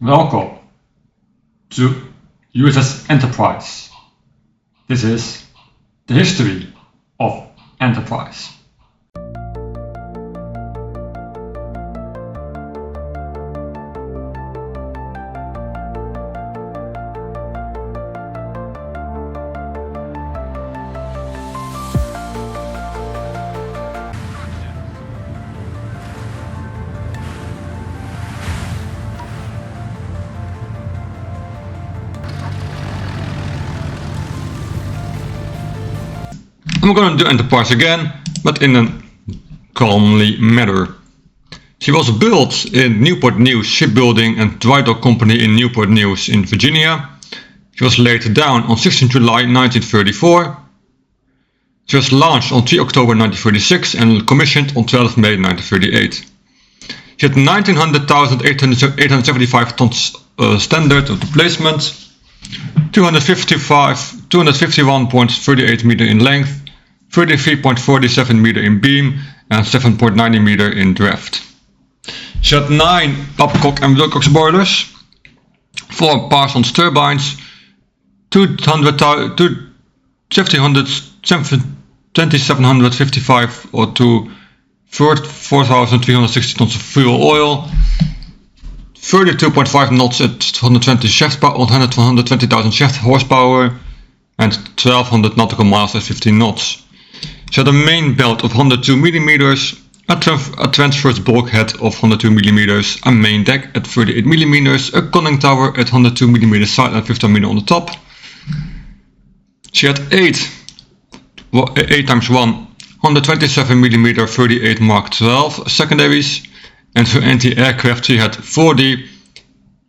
Welcome to USS Enterprise. This is the history of Enterprise. I'm going to do Enterprise again, but in a calmly manner. She was built in Newport News Shipbuilding and Dry Dock Company in Newport News in Virginia. She was laid down on 16 July 1934. She was launched on 3 October 1936 and commissioned on 12 May 1938. She had 19,875 tons standard of displacement, 251.38 meter in length, 33.47 meter in beam and 7.90 meter in draft. She had 9 Babcock and Wilcox boilers, 4 Parsons turbines, 2,755 or 4,360 tons of fuel oil, 32.5 knots at 120,000 shaft horsepower and 1200 nautical miles at 15 knots. She had a main belt of 102 mm, a transverse bulkhead of 102 mm, a main deck at 38 mm, a conning tower at 102 mm side and 15 mm on the top. She had 8 times 1 127 mm 38 Mark 12 secondaries, and for anti-aircraft she had 40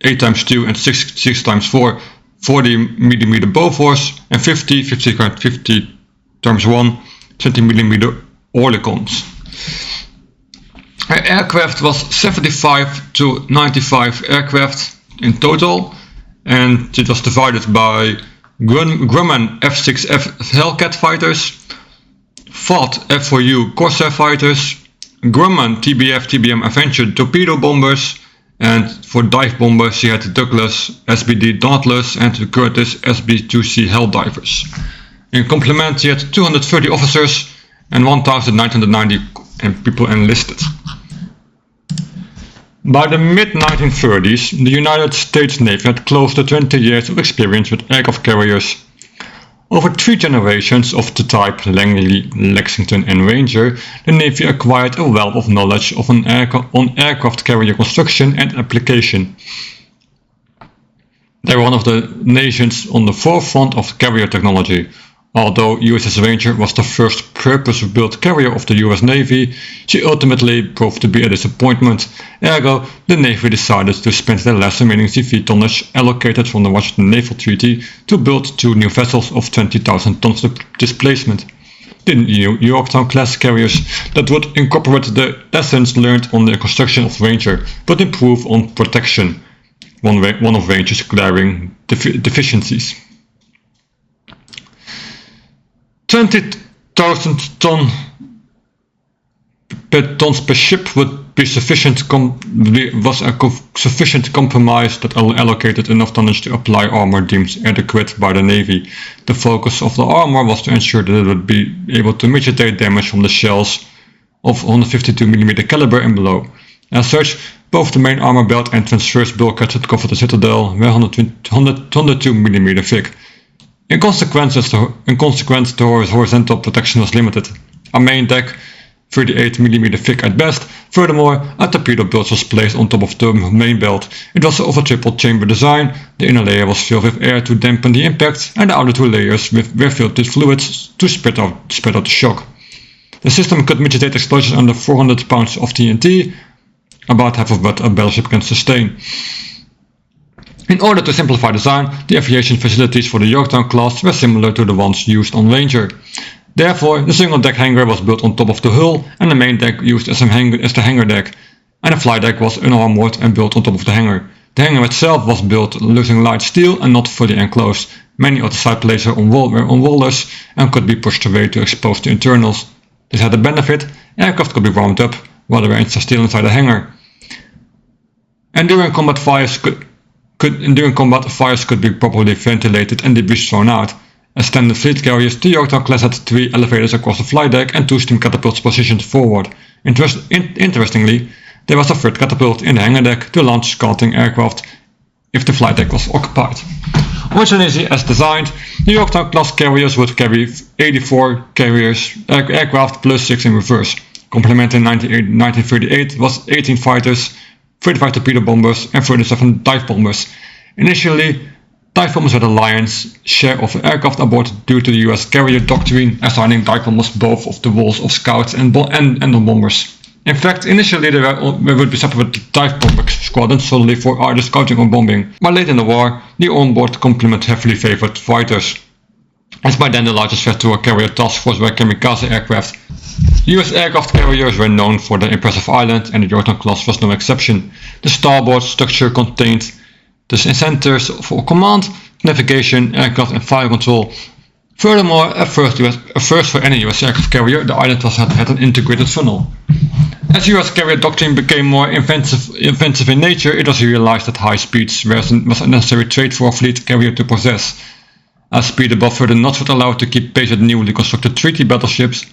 8 times 2 and 6 times 4 40 mm Bofors and 50 times 1 20 mm Oerlikons. Her aircraft was 75 to 95 aircraft in total, and it was divided by Grumman F-6F Hellcat fighters, Vought F-4U Corsair fighters, Grumman TBM Avenger torpedo bombers, and for dive bombers she had Douglas SBD Dauntless and the Curtiss SB-2C Helldivers. In complement she had 230 officers and 1,990 people enlisted. By the mid-1930s, the United States Navy had close to 20 years of experience with aircraft carriers. Over 3 generations of the type Langley, Lexington and Ranger, the Navy acquired a wealth of knowledge on aircraft carrier construction and application. They were one of the nations on the forefront of carrier technology. Although USS Ranger was the first purpose-built carrier of the US Navy, she ultimately proved to be a disappointment. Ergo, the Navy decided to spend the last remaining CV tonnage allocated from the Washington Naval Treaty to build 2 new vessels of 20,000 tons displacement. The new Yorktown-class carriers that would incorporate the lessons learned on the construction of Ranger, but improve on protection, one of Ranger's glaring deficiencies. 20,000 tons per ship would be sufficient compromise that allocated enough tonnage to apply armor deemed adequate by the Navy. The focus of the armor was to ensure that it would be able to mitigate damage from the shells of 152 mm caliber and below. As such, both the main armor belt and transverse bulkheads that covered the citadel were 102 mm thick. In consequence, the horizontal protection was limited. A main deck, 38 mm thick at best. Furthermore, a torpedo bilge was placed on top of the main belt. It was of a triple chamber design. The inner layer was filled with air to dampen the impact, and the outer 2 layers were filled with fluids to spread out the shock. The system could mitigate explosions under 400 pounds of TNT, about half of what a battleship can sustain. In order to simplify design, the aviation facilities for the Yorktown class were similar to the ones used on Ranger. Therefore, the single deck hangar was built on top of the hull and the main deck used as the hangar deck, and the fly deck was unarmored and built on top of the hangar. The hangar itself was built using light steel and not fully enclosed. Many of the side plates were on rollers and could be pushed away to expose the internals. This had the benefit: aircraft could be warmed up while they were still inside the hangar. And during combat fires During combat, fires could be properly ventilated and debris thrown out. As standard fleet carriers, the Yorktown class had 3 elevators across the flight deck and 2 steam catapults positioned forward. Interestingly, there was a third catapult in the hangar deck to launch scouting aircraft if the flight deck was occupied. Originally as designed, the Yorktown class carriers would carry 84 aircraft plus 6 in reverse. Complementing 1938 was 18 fighters, 35 torpedo bombers and 37 dive bombers. Initially, dive bombers were the lion's share of aircraft aboard due to the US carrier doctrine assigning dive bombers both of the roles of scouts and bombers. In fact, initially there would be separate dive bomber squadrons solely for either scouting or bombing, but late in the war, the onboard complement heavily favored fighters, as by then the largest threat to a carrier task force were kamikaze aircraft. US aircraft carriers were known for their impressive island, and the Yorktown class was no exception. The starboard structure contained the centers for command, navigation, aircraft and fire control. Furthermore, a first for any US aircraft carrier, the island had an integrated funnel. As US carrier doctrine became more offensive in nature, it was realized that high speeds was a necessary trait for a fleet carrier to possess. As speed above 30 knots would allow to keep pace with newly constructed treaty battleships,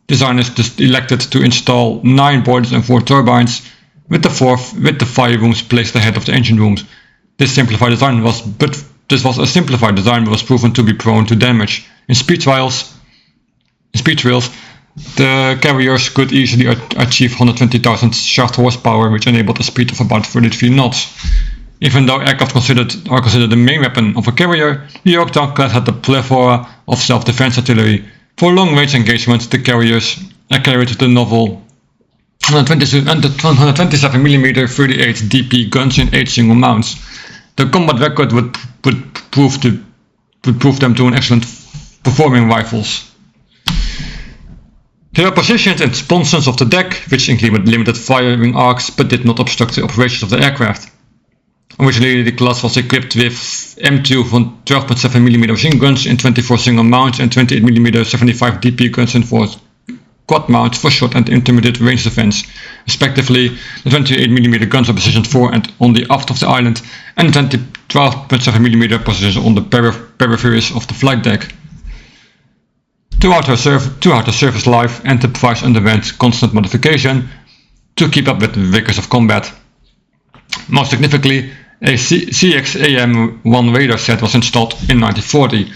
designers elected to install 9 boilers and 4 turbines, with the fire rooms placed ahead of the engine rooms. This was a simplified design but was proven to be prone to damage. In speed trials, the carriers could easily achieve 120,000 shaft horsepower, which enabled a speed of about 33 knots. Even though aircraft are considered the main weapon of a carrier, the Yorktown class had a plethora of self-defense artillery. For long-range engagement, the carriers carried the novel 127mm 38 DP guns in 8 single mounts. The combat record would prove them to an excellent performing rifles. They were positioned in sponsons of the deck, which included limited firing arcs but did not obstruct the operations of the aircraft. Originally, the class was equipped with M2 12.7mm machine guns in 24 single mounts and 28mm 75 DP guns in 4 quad mounts for short and intermediate range defense. Respectively, the 28mm guns are positioned fore and on the aft of the island, and the 12.7mm positions on the peripheries of the flight deck. Throughout her service life, Enterprise underwent constant modification to keep up with the vigors of combat. Most significantly, a CX-AM-1 radar set was installed in 1940.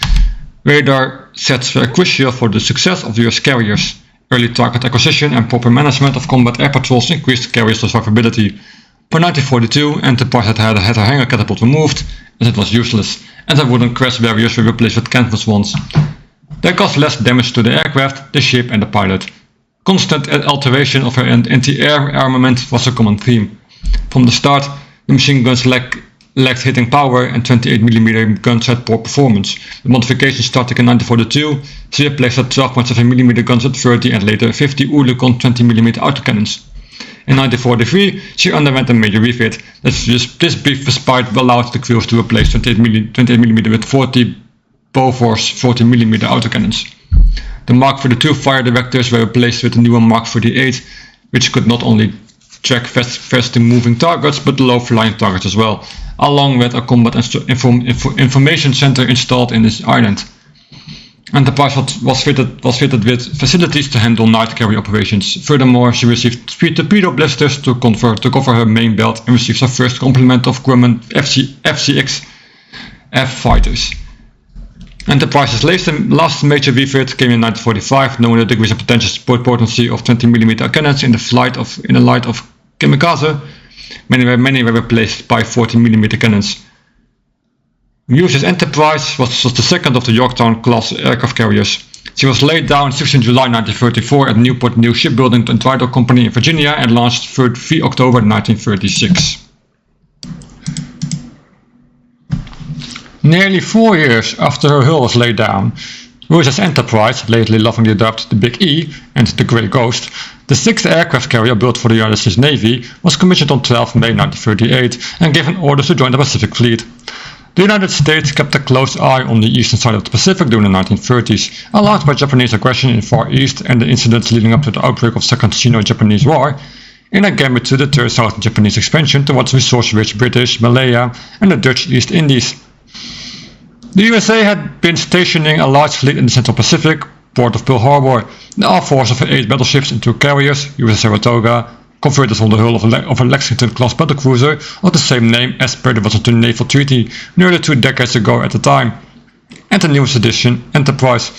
Radar sets were crucial for the success of US carriers. Early target acquisition and proper management of combat air patrols increased carrier survivability. By 1942, Enterprise had her hangar catapult removed, as it was useless, and her wooden crest barriers were replaced with canvas ones. They caused less damage to the aircraft, the ship and the pilot. Constant alteration of her anti-air armament was a common theme. From the start, the machine guns lacked hitting power and 28mm guns had poor performance. The modification started in 1942, she replaced her 12.7mm guns with 30 and later 50 Oerlikon 20mm autocannons. In 1943, she underwent a major refit. This brief respite allowed the crews to replace 28mm with 40 Bofors 40mm autocannons. The Mark 42 fire directors were replaced with the newer Mark 38, which could not only track fast moving targets but low flying targets as well, along with a combat information center installed in this island. Enterprise was fitted with facilities to handle night carrier operations. Furthermore, she received 3 torpedo blasters to cover her main belt and received her first complement of Grumman FC-6 F fighters. Enterprise's last major refit came in 1945, knowing the degrees of potential potency of 20mm cannons in the light of kamikaze. Many were replaced by 40mm cannons. USS Enterprise was the second of the Yorktown class aircraft carriers. She was laid down 16 July 1934 at Newport News Shipbuilding Untitled Company in Virginia and launched 3 October 1936. Nearly 4 years after her hull was laid down, USS Enterprise, lately lovingly dubbed the Big E and the Grey Ghost, the 6th aircraft carrier built for the United States Navy, was commissioned on 12 May 1938 and given orders to join the Pacific Fleet. The United States kept a close eye on the eastern side of the Pacific during the 1930s, alarmed by Japanese aggression in the Far East and the incidents leading up to the outbreak of the Second Sino-Japanese War. in a gambit to deter Southern Japanese expansion towards resource-rich British, Malaya, and the Dutch East Indies. The USA had been stationing a large fleet in the Central Pacific, port of Pearl Harbor. The force of 8 battleships and 2 carriers, USS Saratoga, converted on the hull of a Lexington-class battlecruiser of the same name as per the Washington Naval Treaty nearly 2 decades ago at the time, and the newest edition, Enterprise.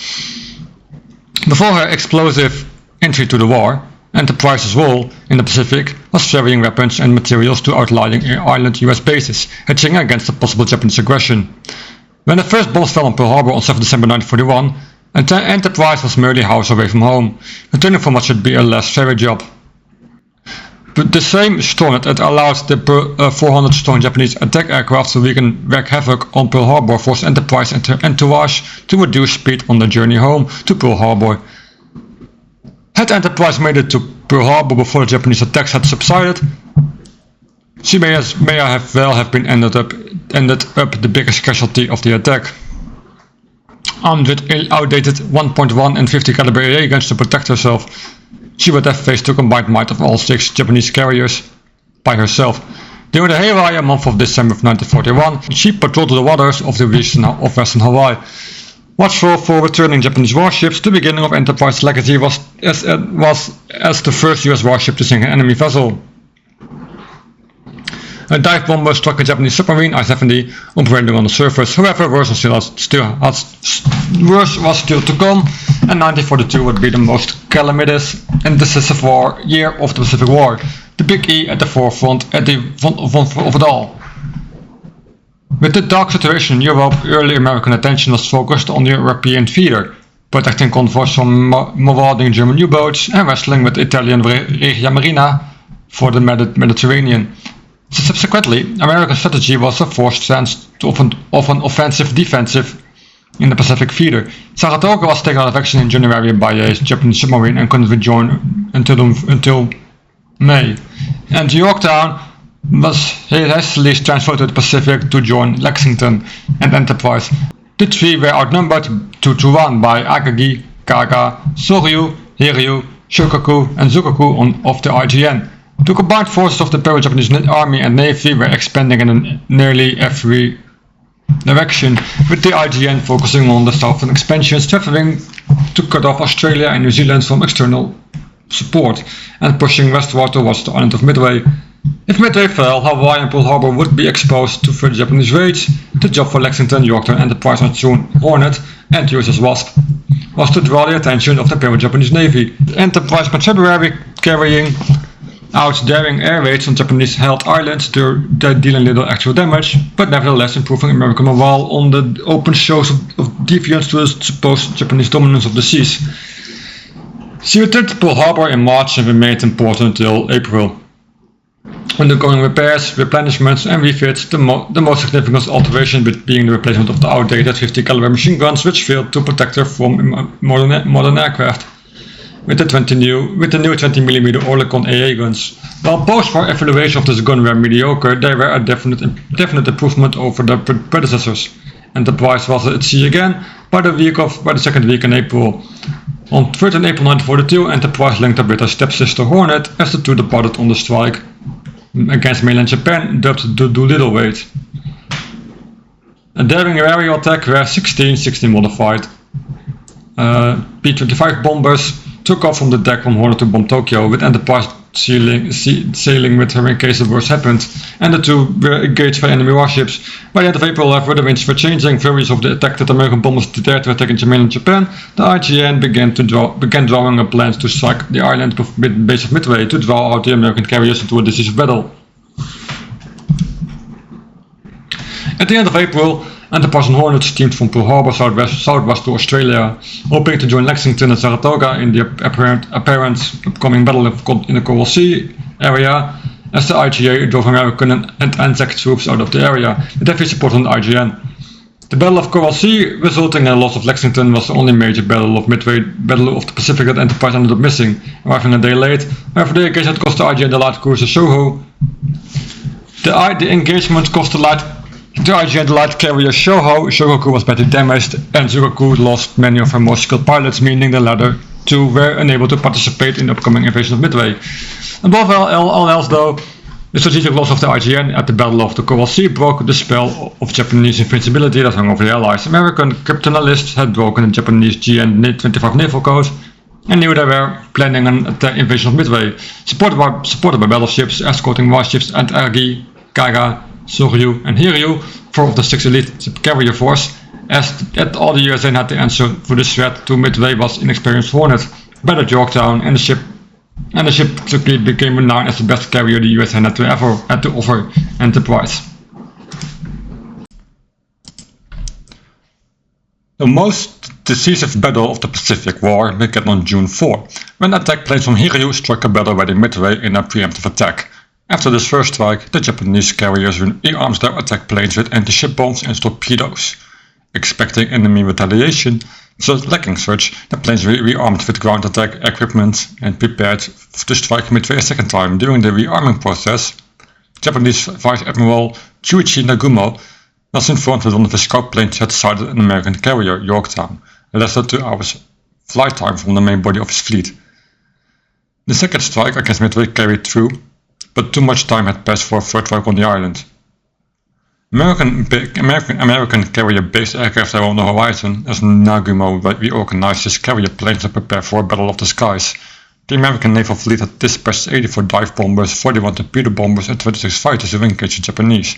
Before her explosive entry to the war, Enterprise's role in the Pacific was ferrying weapons and materials to outlying island US bases, hedging against a possible Japanese aggression. When the first bombs fell on Pearl Harbor on 7 December 1941, Enterprise was merely hours away from home, returning from what should be a less ferry job. But the same storm that allowed the 400-strong Japanese attack aircraft to wreak havoc on Pearl Harbor forced Enterprise and entourage to reduce speed on the journey home to Pearl Harbor. Had Enterprise made it to Pearl Harbor before the Japanese attacks had subsided, she may have been ended up the biggest casualty of the attack. Armed with outdated 1.1 and 50 caliber AA guns to protect herself, she would have faced the combined might of all 6 Japanese carriers by herself. During the hayride month of December of 1941, she patrolled the waters of the region of Western Hawaii. Watchful for returning Japanese warships, the beginning of Enterprise's legacy was as the first US warship to sink an enemy vessel. A dive bomber struck a Japanese submarine, I-70, operating on the surface. However, worse was still to come, and 1942 would be the most calamitous and decisive year of the Pacific War, the Big E at the forefront of it all. With the dark situation in Europe, early American attention was focused on the European theater, protecting convoys from marauding German U-boats and wrestling with the Italian Regia Marina for the Mediterranean. Subsequently, American strategy was a forced stance of an offensive-defensive in the Pacific theater. Saratoga was taken out of action in January by a Japanese submarine and couldn't rejoin until May. And Yorktown was hastily transferred to the Pacific to join Lexington and Enterprise. The 3 were outnumbered 2-1 by Akagi, Kaga, Soryu, Hiryu, Shokaku, and Zukaku of the IGN. The combined forces of the Japanese Army and Navy were expanding in nearly every direction, with the IGN focusing on the southern expansion, striving to cut off Australia and New Zealand from external support, and pushing westward towards the island of Midway. If Midway fell, Hawaii and Pearl Harbor would be exposed to further Japanese raids. The job for Lexington, Yorktown, Enterprise, and soon Hornet and USS Wasp was to draw the attention of the Japanese Navy. The Enterprise spent February carrying out daring air raids on Japanese-held islands, dealing little actual damage, but nevertheless improving American morale on the open shows of defiance to the supposed Japanese dominance of the seas. She returned to Pearl Harbor in March and remained in port until April, undergoing repairs, replenishments, and refits, the most significant alteration being the replacement of the outdated 50 caliber machine guns, which failed to protect her from modern aircraft. With the new 20mm Oerlikon AA guns. While post-war evaluation of this gun were mediocre, they were a definite improvement over their predecessors. Enterprise was at sea again by the second week in April. On 13 April 1942, Enterprise linked up with her stepsister Hornet as the 2 departed on the strike against mainland Japan, dubbed the Doolittle Raid. A daring aerial attack where 16 modified P-25 bombers took off from the deck from Hornet to bomb Tokyo, with Enterprise sailing with her in case the worst happened, and the 2 were engaged by enemy warships. By the end of April, however, the winds were changing. Furious of the attack that American bombers dared to attack in mainland Japan, the IGN began drawing up plans to strike the island base of Midway to draw out the American carriers into a decisive battle. At the end of April, Enterprise and Hornet steamed from Pearl Harbor southwest to Australia, hoping to join Lexington and Saratoga in the apparent upcoming battle in the Coral Sea area, as the IGA drove American and Anzac troops out of the area, with heavy support from the IGN. The Battle of Coral Sea, resulting in the loss of Lexington, was the only major battle of the Pacific that Enterprise ended up missing, arriving a day late. However, the engagement cost the IGN the light cruiser Soho. The engagement cost the IGN the light carrier Shohoku was badly damaged, and Zukaku lost many of her most skilled pilots, meaning the latter 2 were unable to participate in the upcoming invasion of Midway. Above all else though, the strategic loss of the IJN at the Battle of the Coral Sea broke the spell of Japanese invincibility that hung over the Allies. American cryptanalysts had broken the Japanese GN-25 naval code and knew they were planning an invasion of Midway, supported by battleships, escorting warships and Agi, Kaga, Soryu and Hiryu, 4 of the 6 elite carrier force, as all the USN had to answer for this threat to Midway was inexperienced Hornet, battered Yorktown, and the ship quickly became renowned as the best carrier the USN had to offer Enterprise. The most decisive battle of the Pacific War began on June 4, when attack planes from Hiryu struck a battle-ready Midway in a preemptive attack. After this first strike, the Japanese carriers rearmed their attack planes with anti-ship bombs and torpedoes. Expecting enemy retaliation, lacking such, the planes rearmed with ground attack equipment and prepared to strike Midway a second time. During the rearming process, Japanese Vice Admiral Chuichi Nagumo was informed that one of his scout planes had sighted an American carrier, Yorktown, less than 2 hours flight time from the main body of his fleet. The second strike against Midway carried through, but too much time had passed for a third strike on the island. American carrier-based aircraft were on the horizon as Nagumo reorganized his carrier planes to prepare for a battle of the skies. The American naval fleet had dispatched 84 dive bombers, 41 torpedo bombers and 26 fighters to engage the Japanese.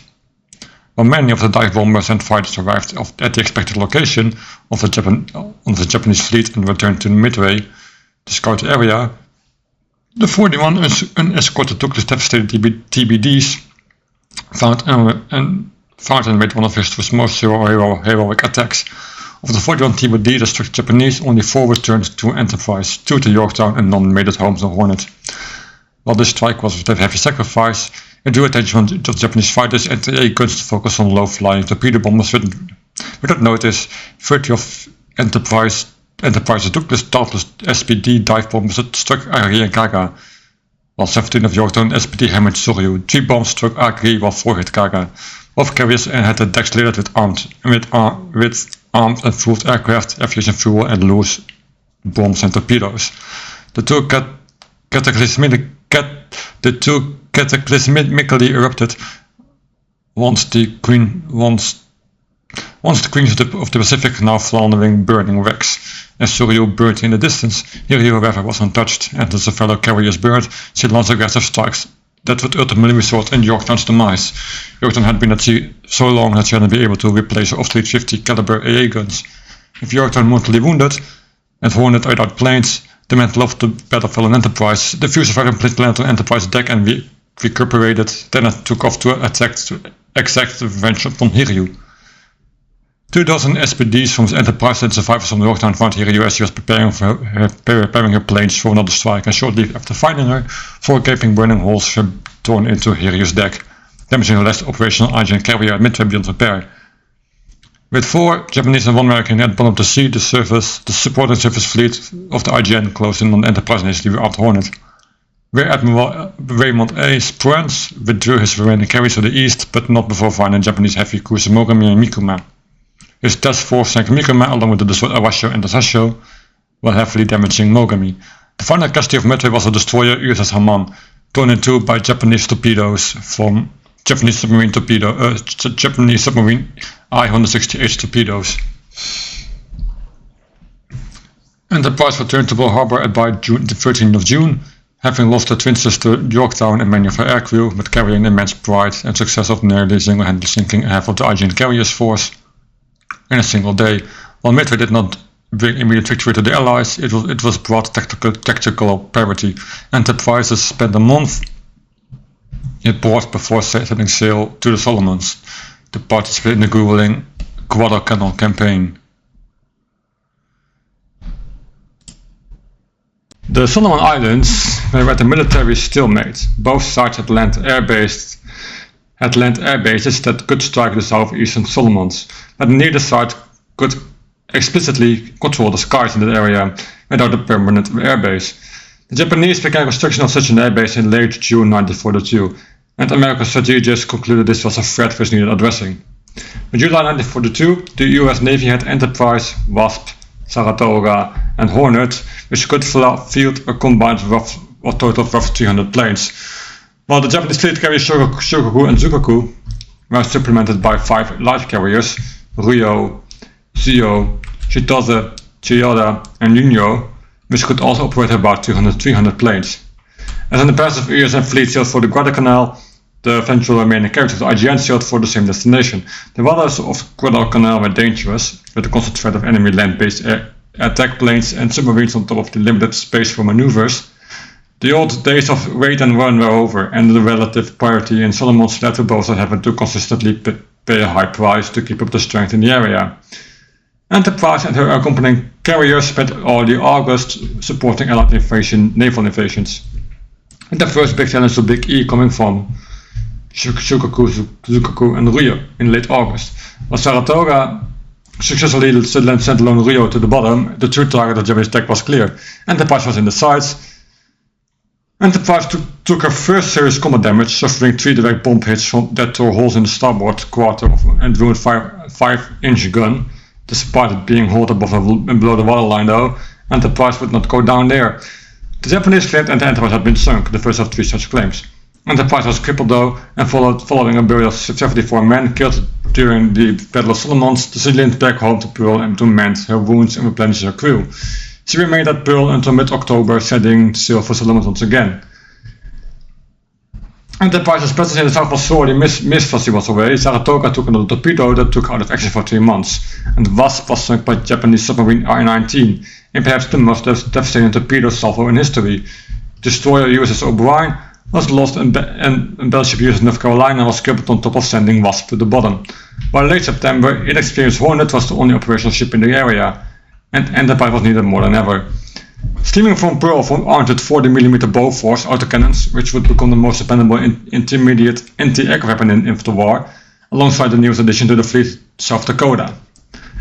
While many of the dive bombers and fighters arrived at the expected location of the Japanese fleet and returned to Midway to scout the area, the 41 unescorted Douglas devastated TBDs found and made one of history's most heroic attacks. Of the 41 TBD that struck Japanese, only 4 returned to Enterprise, 2 to Yorktown and none made it home to Hornet. While this strike was with heavy sacrifice, it drew attention of Japanese fighters and AA guns to focus on low-flying torpedo bombers. Without notice, 30 of Enterprise's Douglas Doubtless SPD dive bombers struck Agri and Kaga, while 17 of Yorktown SPD hammered Soryu. 3 bombs struck Agri while 4 hit Kaga. Both carriers had the decks littered with armed and fueled aircraft, aviation fuel and loose bombs and torpedoes. The two cataclysmically erupted once the queens of the Pacific now floundering burning wrecks. As Soryu burned in the distance, Hiryu however was untouched, and as the fellow carriers burned, she launched aggressive strikes that would ultimately result in Yorktown's demise. Yorktown had been at sea so long that she hadn't been able to replace her obsolete 50 caliber AA guns. If Yorktown mortally wounded and Hornet eyed out planes, the men left the battlefield on Enterprise. The few surviving planes landed on Enterprise deck and recuperated, then it took off to exact revenge from Hiryu. 2,000 SPDs from Enterprise and survivors from Yorktown found Hiryu as she was preparing her planes for another strike, and shortly after finding her, 4 gaping burning holes were torn into Hiryu's deck, damaging the last operational IJN carrier at Midway beyond repair. With 4 Japanese and 1 American at the bottom of the sea, the support and surface fleet of the IJN closed in on the Enterprise and hastily rearmed Hornet. Rear Admiral Raymond A. Sprance withdrew his remaining carriers to the east, but not before finding Japanese heavy cruiser Mogami and Mikuma. His task force sank Mikuma along with the destroyer Awasho and Tasasho, while heavily damaging Mogami. The final casualty of Midway was the destroyer USS Haman, torn in 2 by Japanese torpedoes from Japanese submarine I-160H torpedoes. Enterprise returned to Pearl Harbor by the 13th of June, having lost her twin sister Yorktown and many of her aircrew, but carrying immense pride and success of nearly single-handedly sinking half of the IJN carriers force in a single day. While Midway did not bring immediate victory to the Allies, it was brought tactical parity. Enterprises spent a month in port before setting sail to the Solomons to participate in the grueling Guadalcanal campaign. The Solomon Islands were at a military stalemate. Both sides had land air bases that could strike the southeastern Solomons, but neither side could explicitly control the skies in that area without a permanent airbase. The Japanese began construction of such an airbase in late June 1942, and American strategists concluded this was a threat which needed addressing. In July 1942, the US Navy had Enterprise, Wasp, Saratoga and Hornet, which could field a combined a total of roughly 300 planes, while the Japanese fleet carriers Shogoku and Zukaku were supplemented by 5 light carriers, Ryo, Zio, Chitose, Chiyoda, and Yunyo, which could also operate about 300 planes. As in the past, of ESN fleet sailed for the Guadalcanal, the eventual remaining carriers of the IGN sailed for the same destination. The waters of Guadalcanal were dangerous, with a constant threat of enemy land-based attack planes and submarines on top of the limited space for maneuvers. The old days of wait and run were over, and the relative priority in Solomon's led to both having to consistently pay a high price to keep up the strength in the area. Enterprise and her accompanying carriers spent early August supporting Allied naval invasions. And the first big challenge to Big E coming from Shogoku, Zukaku, and Ryo in late August. While Saratoga successfully sent alone Ryo to the bottom, the true target of Japanese attack was clear. Enterprise was in the sights. Enterprise took her first serious combat damage, suffering 3 direct bomb hits that tore holes in the starboard quarter and ruined 5-inch gun. Despite it being hauled above and below the waterline though, Enterprise would not go down there. The Japanese claimed that the Enterprise had been sunk, the first of 3 such claims. Enterprise was crippled though, and following a burial of 74 men killed during the Battle of Solomons, the civilians back home to Pearl and to mend her wounds and replenish her crew. She remained at Pearl until mid-October, setting sail for Solomons once again. Enterprise's presence in the south was sorely missed as she was away. Saratoga took another torpedo that took out of action for 3 months, and Wasp was sunk by Japanese submarine I-19, in perhaps the most devastating torpedo salvo in history. Destroyer USS O'Brien was lost and battleship USS North Carolina was crippled on top of sending Wasp to the bottom. By late September, inexperienced Hornet was the only operational ship in the area, and Enterprise was needed more than ever. Steaming from Pearl armed with 40mm Bofors autocannons, which would become the most dependable intermediate anti-aircraft weapon in the war, alongside the newest addition to the fleet, South Dakota.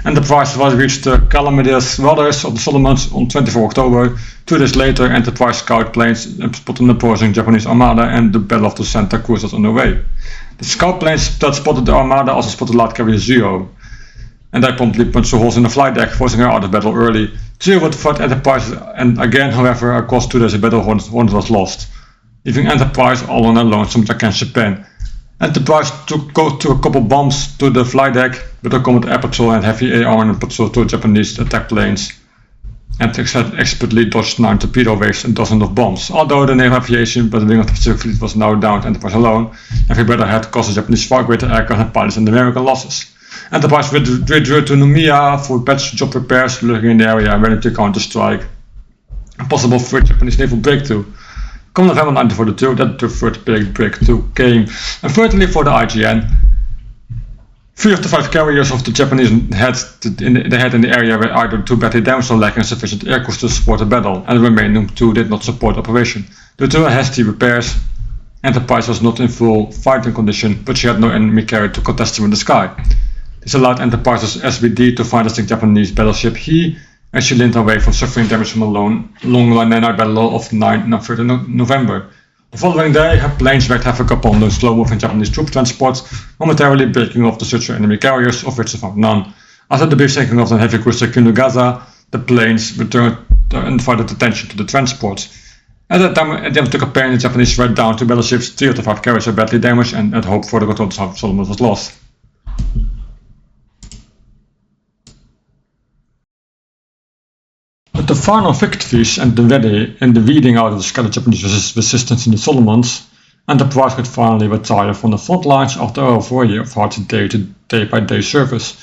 Enterprise was reached the calamitous waters of the Solomons on 24 October. 2 days later, Enterprise scout planes spotted an opposing Japanese armada, and the Battle of the Santa Cruz was underway. The scout planes that spotted the armada also spotted light carrier Zio, and they promptly punched the holes in the flight deck, forcing her out of battle early. Zio would fight Enterprise, and again, however, across 2 days of battle, Hornet was lost, leaving Enterprise all on a lonesome against Japan. Enterprise took a couple bombs to the flight deck, but a combat air patrol and heavy AR and patrol 2 Japanese attack planes, and expertly dodged 9 torpedo waves and dozens of bombs. Although the naval aviation battalion of the Pacific Fleet was now down to Enterprise alone, every battle had cost the Japanese far greater aircraft and pilots than the American losses. Enterprise withdrew to Nomiya for patch job repairs, lurking in the area ready to counter-strike a possible third Japanese naval breakthrough. Come November 1942, that the third big breakthrough came. Unfortunately for the IGN, 3 of the 5 carriers of the Japanese had in the area were either too badly damaged or lacking sufficient air crews to support the battle, and the remaining 2 did not support operation. Due to hasty repairs, Enterprise was not in full fighting condition, but she had no enemy carrier to contest her in the sky. This allowed Enterprise's SBD to find a sick Japanese battleship He, and she limped away from suffering damage from a long night battle of 3rd November. The following day, her planes wrecked havoc upon the slow-moving Japanese troop transports, momentarily breaking off the search for enemy carriers, of which they found none. After the brief sinking of the heavy cruiser Kinugaza, the planes returned and divided attention to the transports. At the end of the campaign, the Japanese went down 2 battleships, 3 of the 5 carriers were badly damaged, and hope for the control of Solomon was lost. With the final victories and the weeding out of the scattered Japanese resistance in the Solomons, Enterprise could finally retire from the front lines after over a year of hard day-by-day service.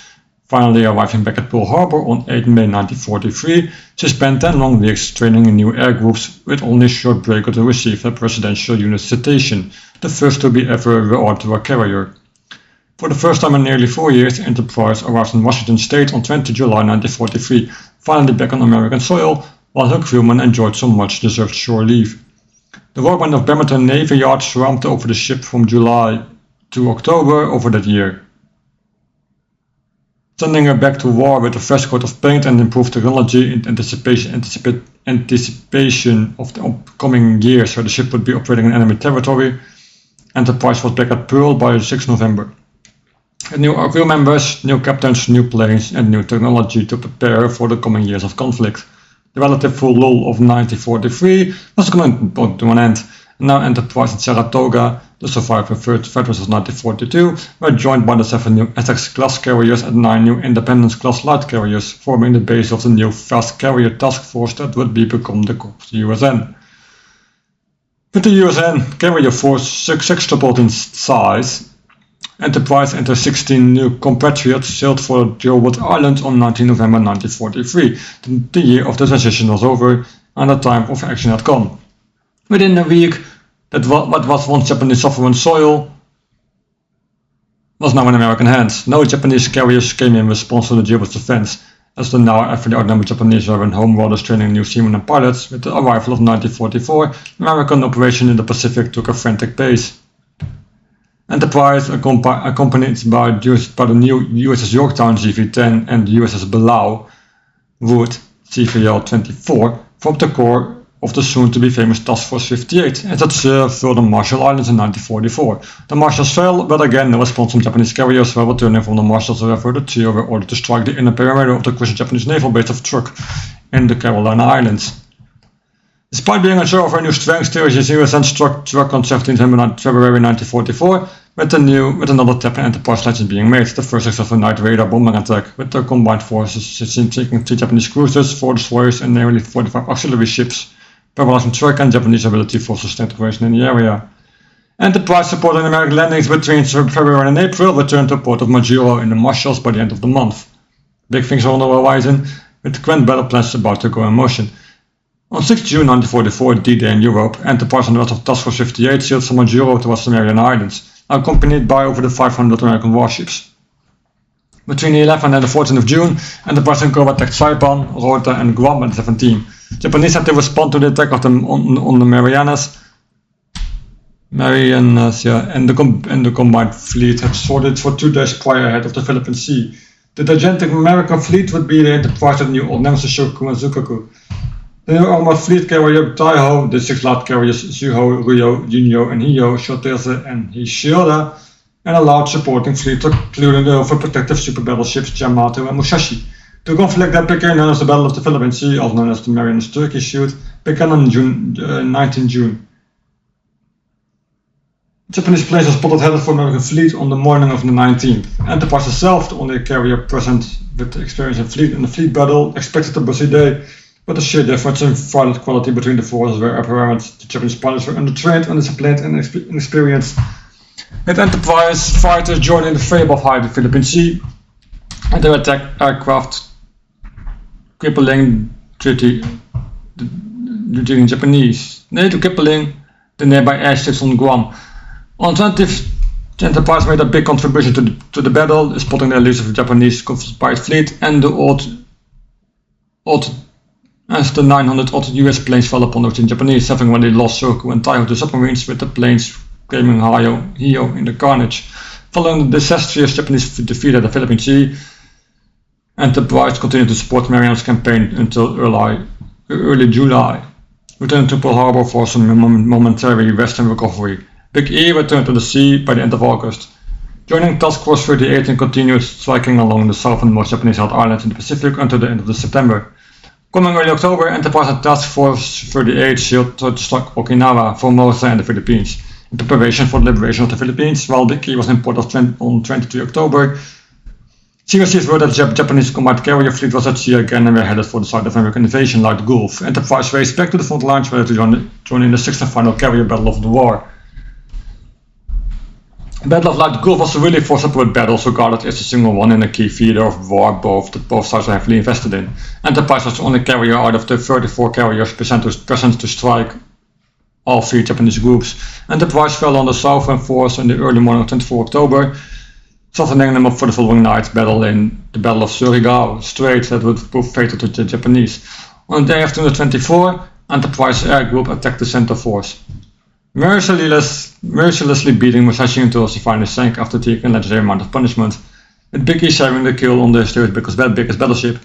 Finally arriving back at Pearl Harbor on 8 May 1943, she spent 10 long weeks training in new air groups, with only a short break to receive her Presidential Unit Citation, the first to be ever awarded to a carrier. For the first time in nearly 4 years, Enterprise arrived in Washington State on 20 July 1943, finally back on American soil, while her crewmen enjoyed some much-deserved shore leave. The Workmen of Bremerton Navy Yard swarmed over the ship from July to October over that year, sending her back to war with a fresh coat of paint and improved technology in anticipation of the upcoming years where the ship would be operating in enemy territory. Enterprise was back at Pearl by 6 November. New crew members, new captains, new planes, and new technology to prepare for the coming years of conflict. The relative full lull of 1943 was coming to an end, and now Enterprise and Saratoga, the surviving veterans of 1942, were joined by the 7 new Essex-class carriers and 9 new Independence-class light carriers, forming the base of the new fast carrier task force that would become the USN. With the USN carrier force sextupled in size, Enterprise and her 16 new compatriots sailed for Gilbert Island on 19 November 1943. The year of the transition was over and the time of action had come. Within a week, what was once Japanese sovereign soil was now in American hands. No Japanese carriers came in response to the Gilbert's defense, as the now heavily outnumbered Japanese were in home waters training new seamen and pilots. With the arrival of 1944, American operation in the Pacific took a frantic pace. Enterprise, accompanied by the new USS Yorktown CV-10 and USS Belau, would, CVL-24, formed the core of the soon-to-be famous Task Force 58, and had served for the Marshall Islands in 1944. The Marshalls fell, but again no response from Japanese carriers were returning from the Marshalls. However, the trio were ordered to strike the inner perimeter of the Christian Japanese naval base of Truk in the Carolina Islands. Despite being unsure of her new strength, the USN struck Truk on 17 February 1944, with another tap in Enterprise legends being made, the first successful night radar bombing attack, with the combined forces sinking 3 Japanese cruisers, 4 destroyers, and nearly 45 auxiliary ships, paralyzing Truk and Japanese ability for sustained operation in the area. Enterprise supporting American landings between February and April returned to Port of Majuro in the Marshalls by the end of the month. Big things are on the horizon, with grand battle plans about to go in motion. On 6 June 1944, D-Day in Europe, Enterprise and the rest of Task Force 58 sailed from Majuro towards the Mariana Islands, accompanied by over 500 American warships. Between the 11th and the 14th of June, Enterprise and co attacked Saipan, Rota, and Guam at 17. Japanese had to respond to the attack of them on the Marianas, and the combined fleet had sorted for 2 days prior ahead of the Philippine Sea. The gigantic American fleet would be the Enterprise of new old Nemesis Shoku and Zukaku. The new armored fleet carrier Taiho, the 6 light carriers Zuho, Ryo, Junyo, and Hiyo, Shoteze, and Hishioda, and a large supporting fleet including the overprotective super battleships Yamato and Musashi. The conflict that became known as the Battle of the Philippine Sea, also known as the Marianas Turkey Shoot, began on 19 June. Japanese planes were spotted headed for American fleet on the morning of the 19th. Enterprise itself, the only carrier present with experience in the fleet battle, expected a busy day, but the sheer difference in pilot quality between the forces were apparent. The Japanese pilots were undertrained, undisciplined, and inexperienced. With Enterprise fighters joining the fray above high the Philippine Sea, and their attack aircraft crippling the Japanese, crippling the nearby airships on Guam. On 20th, the Enterprise made a big contribution to the battle, spotting the elusive Japanese conspired fleet, and as the 900 odd US planes fell upon the Japanese, having already lost Shoku and Taiho to submarines, with the planes claiming Hiyo in the carnage. Following the disastrous Japanese defeat at the Philippine Sea, Enterprise continued to support Mariana's campaign until early July, returning to Pearl Harbor for some momentary rest and recovery. Big E returned to the sea by the end of August, joining Task Force 38 and continued striking along the southernmost Japanese-held islands in the Pacific until the end of September. Coming early October, Enterprise and Task Force 38 sailed to strike Okinawa, Formosa, and the Philippines, in preparation for the liberation of the Philippines, while Big E was in port on 23 October. She received word that the Japanese combined carrier fleet was at sea again and were headed for the South American invasion like Gulf. Enterprise raced back to the front lines ready to join in the 6th and final carrier battle of the war. The Battle of Light Gulf was really 4 separate battles, regarded as a single one in a key theater of war both sides were heavily invested in. Enterprise was the only carrier out of the 34 carriers present to strike all 3 Japanese groups. Enterprise fell on the southern force in the early morning of 24 October, softening them up for the following night's battle in the Battle of Surigao Strait that would prove fatal to the Japanese. On the day after the 24, Enterprise Air Group attacked the center force, mercilessly beating Musashi until she finally sank after taking a legendary amount of punishment, with Big E sharing the kill on the history's biggest battleship.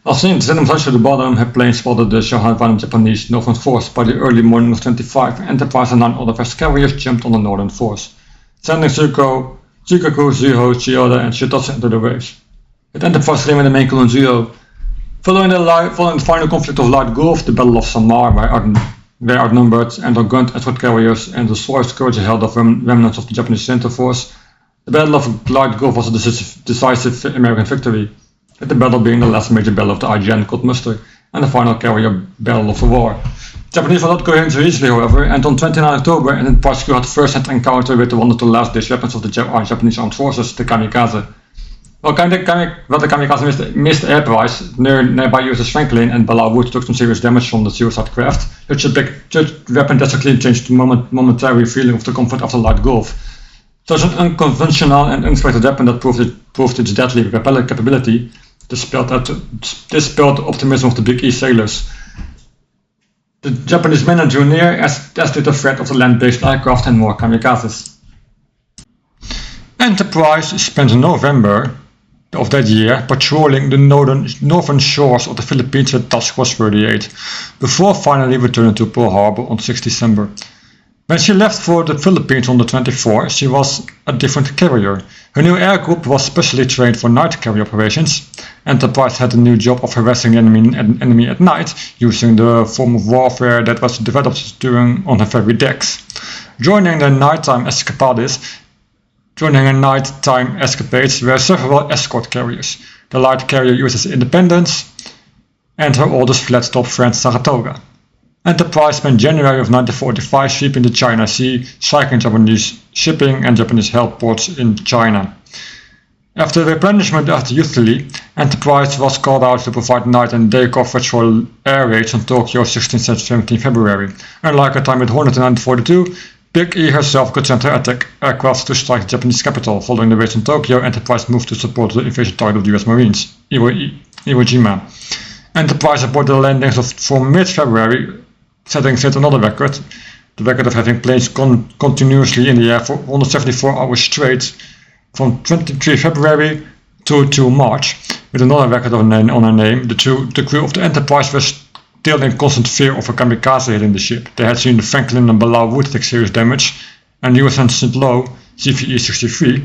While sending Musashi to the bottom, her plane spotted the Shohan Japanese northern force. By the early morning of 25, Enterprise and 9 other fast carriers jumped on the northern force, sending Zukaku, Zuho, Chiyoda, and Shoteze into the waves. With Enterprise claiming the main column Zuho, Following the final conflict of Light Gulf, the Battle of Samar, where outnumbered and outgunned escort carriers and destroyers courageously held off remnants of the Japanese center force, the Battle of Light Gulf was a decisive American victory, with the battle being the last major battle of the IGN called muster and the final carrier battle of the war. The Japanese were not going so easily, however, and on 29 October, Enterprise crew had first-hand encounter with one of the last-ditch weapons of the Japanese armed forces, the kamikaze. While the kamikaze missed air prize near nearby USS Franklin and Balao Wood took some serious damage from the suicide craft, such a weapon drastically changed the momentary feeling of the comfort after Light Gulf. Such an unconventional and unexpected weapon that proved its deadly repellent capability dispelled optimism of the Big E sailors. The Japanese men drew near, as did the threat of the land-based aircraft and more kamikazes. Enterprise spent November of that year patrolling the northern shores of the Philippines with Task Force 38, before finally returning to Pearl Harbor on 6 December. When she left for the Philippines on the 24th, she was a different carrier. Her new air group was specially trained for night carrier operations. Enterprise had a new job of harassing the enemy at night, using the form of warfare that was developed on her ferry decks. During her nighttime escapades were several escort carriers, the light carrier USS Independence and her oldest flat-top friend Saratoga. Enterprise spent January of 1945 sweeping the China Sea, striking Japanese shipping and Japanese help ports in China. After the replenishment after Italy, Enterprise was called out to provide night and day coverage for air raids on Tokyo 16th and 17th February. Unlike her time with Hornet in 1942, Big E herself could send her attack aircraft to strike the Japanese capital. Following the raids on Tokyo, Enterprise moved to support the invasion target of the US Marines, Iwo Jima. Enterprise reported the landings from mid-February, setting another record, the record of having planes continuously in the air for 174 hours straight from 23 February to March, with another record on her name. The crew of the Enterprise was still in constant fear of a kamikaze hitting the ship. They had seen the Franklin and Balao Wood take serious damage, and USS St. Lo, CV-63,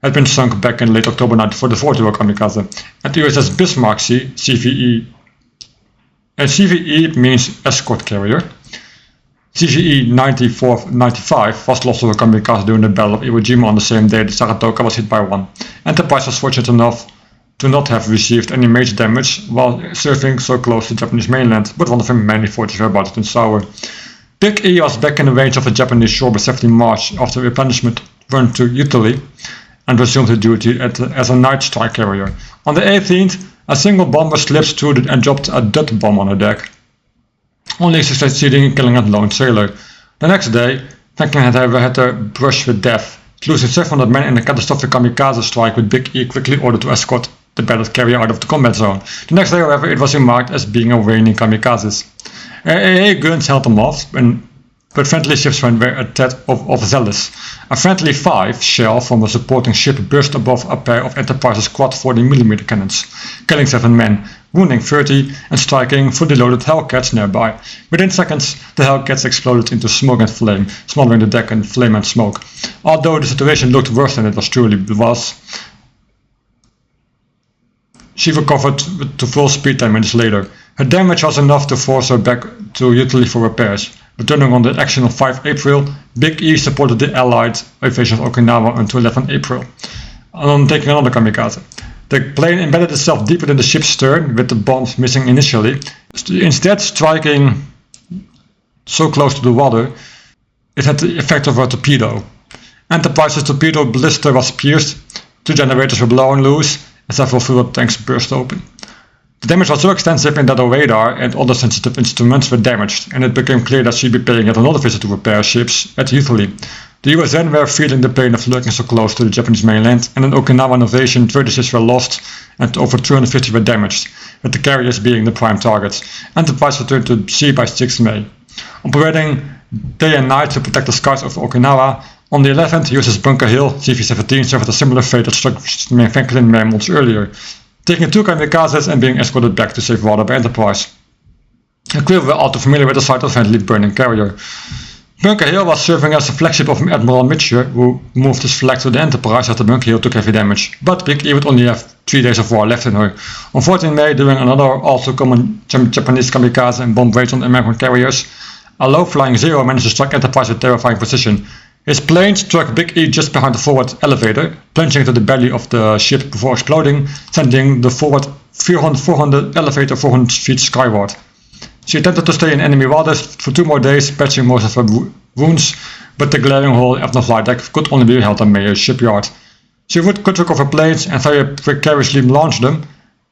had been sunk back in late October 1944 to a kamikaze. At the USS Bismarck Sea, CVE means escort carrier. CVE 9495 was lost to a kamikaze during the Battle of Iwo Jima on the same day that Saratoga was hit by one. Enterprise was fortunate enough to not have received any major damage while surfing so close to the Japanese mainland, but one of her many forts whereabouts in sour. Big E was back in the range of the Japanese shore by 17 March after replenishment run to Italy and resumed her duty as a night strike carrier. On the 18th, a single bomber slipped through and dropped a dud bomb on her deck, only succeeding in killing a lone sailor. The next day, Franklin had to brush with death, losing 700 men in a catastrophic kamikaze strike, with Big E quickly ordered to escort the battle carrier out of the combat zone. The next day, however, it was remarked as being a raining kamikazes. AA guns held them off, but friendly ships were a tad overzealous. A friendly 5 shell from a supporting ship burst above a pair of Enterprise's quad 40mm cannons, killing 7 men, wounding 30 and striking fully loaded Hellcats nearby. Within seconds, the Hellcats exploded into smoke and flame, smothering the deck in flame and smoke. Although the situation looked worse than it truly was, she recovered to full speed 10 minutes later. Her damage was enough to force her back to Italy for repairs. Returning on the action of 5 April, Big E supported the Allied invasion of Okinawa until 11 April, taking another kamikaze. The plane embedded itself deeper in the ship's stern, with the bombs missing initially. Instead, striking so close to the water, it had the effect of a torpedo. Enterprise's torpedo blister was pierced, 2 generators were blown loose, and several fuel tanks burst open. The damage was so extensive in that her radar and other sensitive instruments were damaged, and it became clear that she'd be paying yet another visit to repair ships at Italy. The US then were feeling the pain of lurking so close to the Japanese mainland, and in Okinawa invasion 30 ships were lost and over 250 were damaged, with the carriers being the prime targets. Enterprise returned to sea by 6 May. Operating day and night to protect the skies of Okinawa, on the 11th, USS Bunker Hill, CV-17, suffered a similar fate that struck Franklin mere months earlier, taking 2 kamikazes and being escorted back to safe water by Enterprise. The crew were all too familiar with the sight of a friendly burning carrier. Bunker Hill was serving as the flagship of Admiral Mitchell, who moved his flag to the Enterprise after Bunker Hill took heavy damage, but Big E would only have 3 days of war left in her. On 14 May, during another also common Japanese kamikaze and bomb raids on American carriers, a low-flying Zero managed to strike Enterprise with terrifying precision. His plane struck Big E just behind the forward elevator, plunging into the belly of the ship before exploding, sending the forward 400 elevator 400 feet skyward. She attempted to stay in enemy waters for 2 more days, patching most of her wounds, but the glaring hole of the flight deck could only be held at Mayer's shipyard. She could recover planes and very precariously launch them,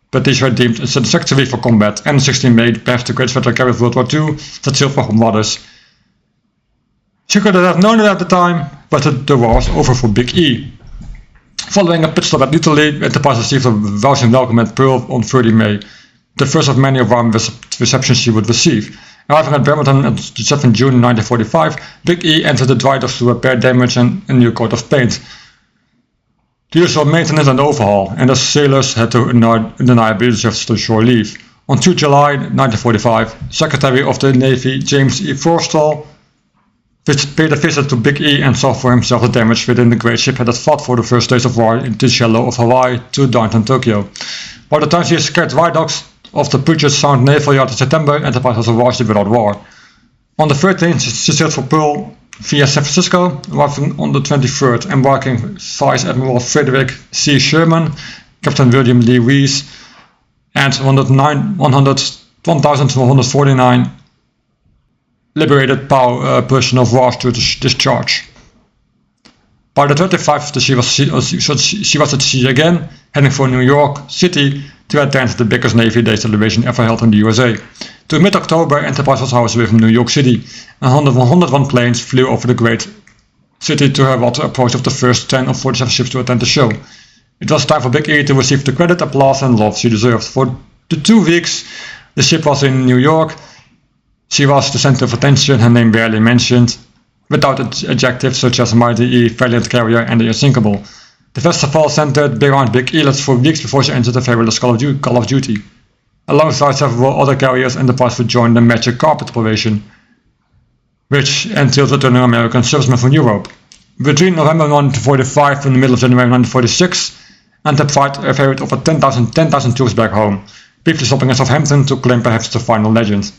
but these were deemed unsatisfactory for combat, and 16 May, perhaps the greatest battle carrier of World War II, set sail for home waters. She could have known it at the time, but the war was over for Big E. Following a pit stop at Italy, Enterprise received a rousing welcome at Pearl on 30 May, the first of many warm receptions she would receive. Arriving at Bremerton on 7 June 1945, Big E entered the dry docks to repair damage and a new coat of paint. The usual maintenance and overhaul, and the sailors had to deny ability to shore leave. On 2 July 1945, Secretary of the Navy James E. Forstall paid a visit to Big E and saw for himself the damage within the great ship had fought for the first days of war in the shallow of Hawaii to downtown Tokyo. By the time she escaped dry docks of the Puget Sound Naval Yard in September, Enterprise was a warship without war. On the 13th, she sailed for Pearl via San Francisco, arriving on the 23rd, embarking Vice Admiral Frederick C. Sherman, Captain William Lee Rees, and 1,149 liberated personnel of war to discharge. By the 25th, she was at sea again, heading for New York City to attend the biggest Navy Day celebration ever held in the USA. To mid-October, Enterprise was housed within New York City, and 101 planes flew over the great city to herald the approach of the first 10 of 47 ships to attend the show. It was time for Big E to receive the credit, applause, and love she deserved. For the 2 weeks the ship was in New York, she was the center of attention, her name barely mentioned, without adjectives such as Mighty E, Valiant Carrier, and the Unsinkable. The festival centered around Big E for weeks before she entered the fabulous Call of Duty. Alongside several other carriers, Enterprise would join the Magic Carpet operation, which entailed returning American servicemen from Europe. Between November 1945 and the middle of January 1946, Enterprise ferried over 10,000 tourists back home, briefly stopping at Southampton to claim perhaps the final legend.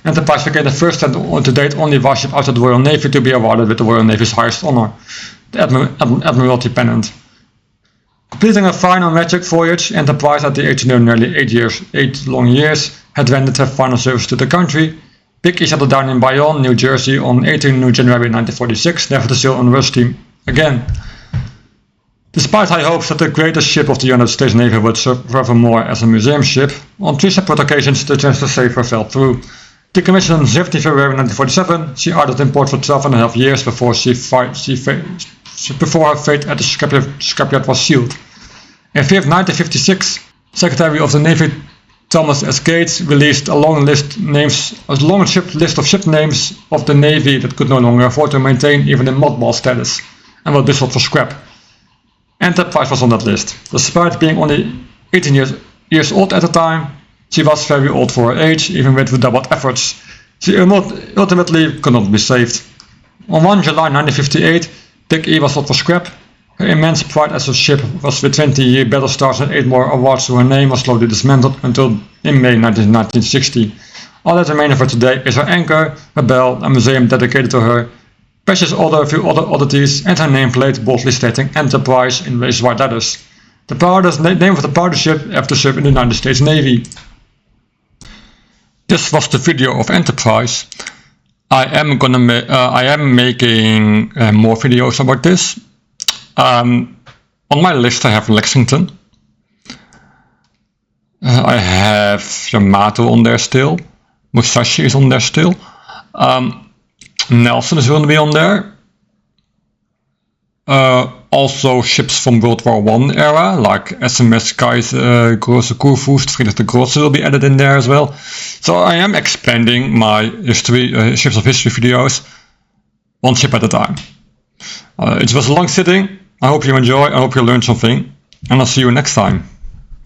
Enterprise became the first and to date only warship outside the Royal Navy to be awarded with the Royal Navy's highest honor, the Admiralty Pennant. Completing a final magic voyage, Enterprise, at the age of nearly 8 long years, had rendered her final service to the country. Big E settled down in Bayonne, New Jersey on 18 January 1946, never to sail on Rush Team again. Despite high hopes that the greatest ship of the United States Navy would serve forevermore as a museum ship, on 3 separate occasions the chance to save her fell through. Decommissioned on 17 February 1947, she idled in port for 12.5 years before her fate at the scrapyard was sealed. In 1956, Secretary of the Navy Thomas S. Gates released a long list of ship names of the Navy that could no longer afford to maintain even a mothball status, and were sold for scrap. Enterprise was on that list. Despite being only 18 years old at the time, she was very old for her age, even with redoubled efforts. She ultimately could not be saved. On 1 July 1958, Big E was sold for scrap. Her immense pride as a ship was with 20 battle stars and 8 more awards to her name was slowly dismantled until in May 1960. All that remains of her today is her anchor, her bell, a museum dedicated to her, a few other oddities, and her nameplate boldly stating Enterprise in raised white letters. The name of the proudest ship ever to serve in the United States Navy. This was the video of Enterprise. I am making more videos about this. On my list I have Lexington. I have Yamato on there still. Musashi is on there still. Nelson is going to be on there. Also ships from World War I era, like SMS Kaiser, Große Kurfürst, Friedrich the Große will be added in there as well. So I am expanding my ships of history videos, one ship at a time. It was a long sitting. I hope you enjoy, I hope you learned something, and I'll see you next time.